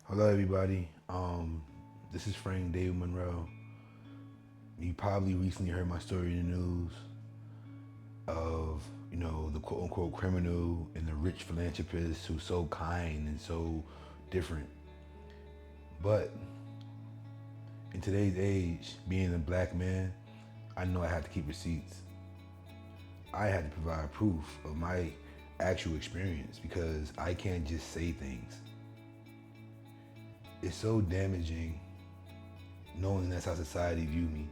Hello, everybody. This is Frank David Monroe. You probably recently heard my story in the news of, the quote unquote criminal and the rich philanthropist who's so kind and so different. But in today's age, being a black man, I know I have to keep receipts. I had to provide proof of my actual experience because I can't just say things. It's so damaging knowing that's how society view me,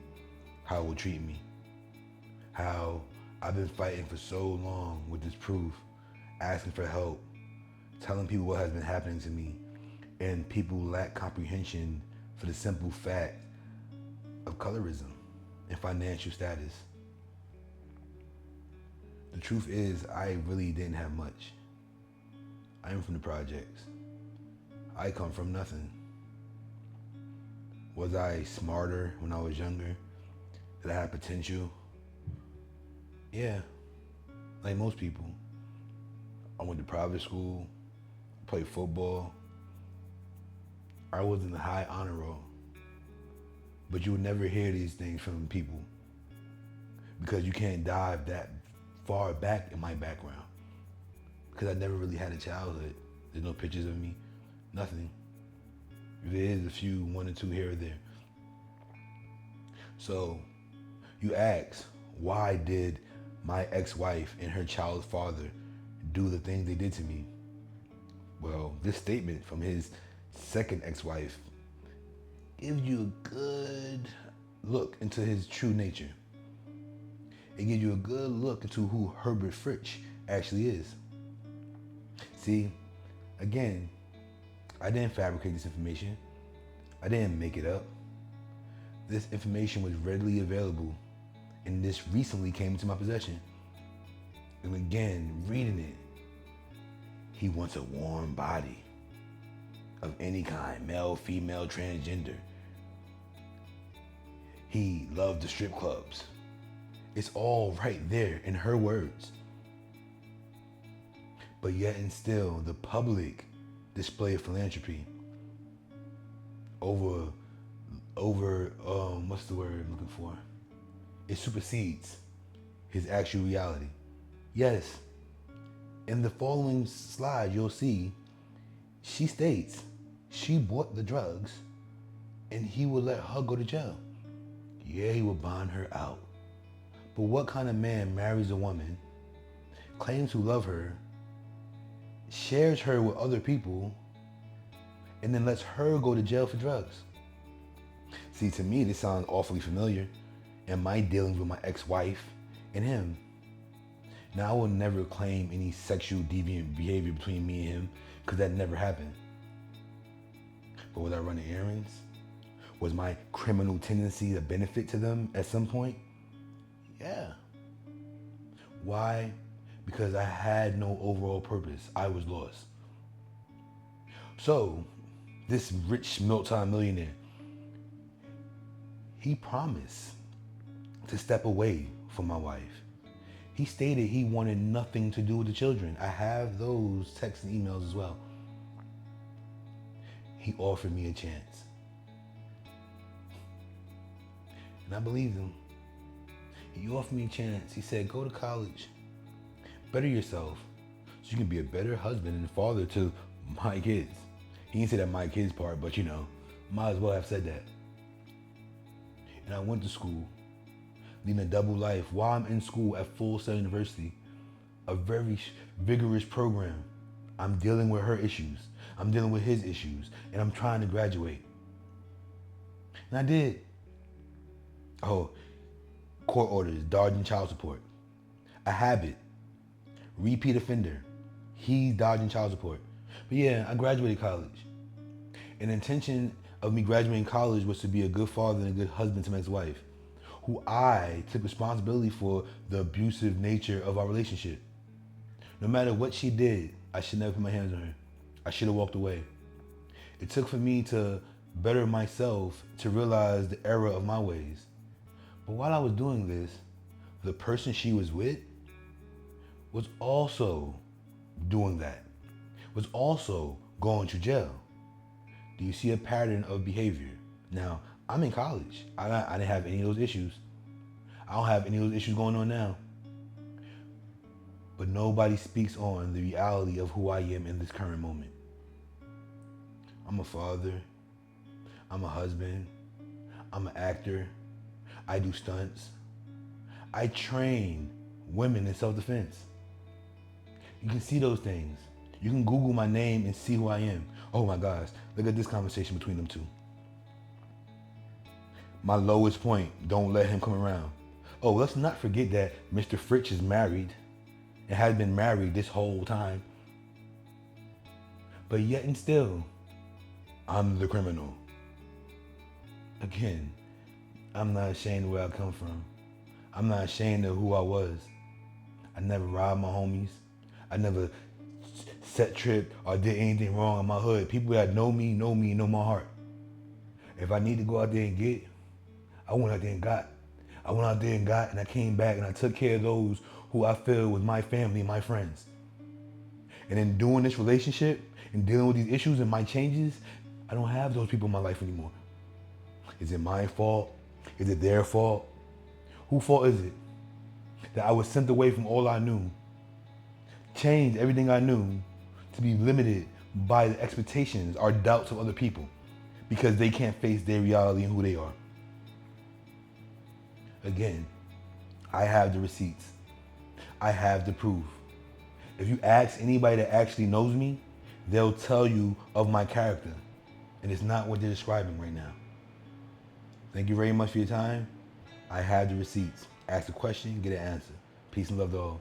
how it will treat me, how I've been fighting for so long with this proof, asking for help, telling people what has been happening to me, and people lack comprehension for the simple fact of colorism and financial status. The truth is, I really didn't have much. I am from the projects. I come from nothing. Was I smarter when I was younger? Did I have potential? Yeah, like most people. I went to private school, played football. I was in the high honor roll. But you would never hear these things from people because you can't dive that far back in my background. Because I never really had a childhood. There's no pictures of me, nothing. There is a few, one or two here or there. So you ask, why did my ex-wife and her child's father do the things they did to me? Well, this statement from his second ex-wife gives you a good look into his true nature. It gives you a good look into who Herbert Fritch actually is. See, again, I didn't fabricate this information. I didn't make it up. This information was readily available, and this recently came into my possession. And again, reading it, he wants a warm body of any kind, male, female, transgender. He loved the strip clubs. It's all right there in her words. But yet and still, the public display of philanthropy over what's the word I'm looking for? It supersedes his actual reality. Yes, in the following slide, you'll see she states she bought the drugs and he would let her go to jail. Yeah, he would bond her out. But what kind of man marries a woman, claims to love her, shares her with other people, and then lets her go to jail for drugs? See, to me, this sounds awfully familiar in my dealings with my ex-wife and him. Now, I will never claim any sexual deviant behavior between me and him because that never happened. But was I running errands? Was my criminal tendency a benefit to them at some point? Yeah. Why? Because I had no overall purpose. I was lost. So, this rich multi-millionaire, he promised to step away from my wife. He stated he wanted nothing to do with the children. I have those texts and emails as well. He offered me a chance. And I believed him. He offered me a chance. He said, go to college. Better yourself so you can be a better husband and father to my kids. He didn't say that my kids part, but might as well have said that. And I went to school, leading a double life while I'm in school at Full Sail University, a very vigorous program. I'm dealing with her issues. I'm dealing with his issues, and I'm trying to graduate. And I did. Oh, court orders, dodging child support. A habit, repeat offender. He's dodging child support. But yeah, I graduated college. And the intention of me graduating college was to be a good father and a good husband to my ex-wife, who I took responsibility for the abusive nature of our relationship. No matter what she did, I should never put my hands on her. I should have walked away. It took for me to better myself to realize the error of my ways. But while I was doing this, the person she was with was also doing that, was also going to jail. Do you see a pattern of behavior? Now, I'm in college. I didn't have any of those issues. I don't have any of those issues going on now. But nobody speaks on the reality of who I am in this current moment. I'm a father. I'm a husband. I'm an actor. I do stunts. I train women in self-defense. You can see those things. You can Google my name and see who I am. Oh my gosh, look at this conversation between them two. My lowest point, don't let him come around. Oh, let's not forget that Mr. Fritch is married and has been married this whole time. But yet and still, I'm the criminal. Again, I'm not ashamed of where I come from. I'm not ashamed of who I was. I never robbed my homies. I never set trip or did anything wrong in my hood. People that know me, know my heart. If I need to go out there and get, I went out there and got. I went out there and got, and I came back and I took care of those who I feel was my family, my friends. And in doing this relationship and dealing with these issues and my changes, I don't have those people in my life anymore. Is it my fault? Is it their fault? Whose fault is it? That I was sent away from all I knew, changed everything I knew to be limited by the expectations or doubts of other people because they can't face their reality and who they are. Again, I have the receipts. I have the proof. If you ask anybody that actually knows me, they'll tell you of my character. And it's not what they're describing right now. Thank you very much for your time. I have the receipts. Ask a question, get an answer. Peace and love to all.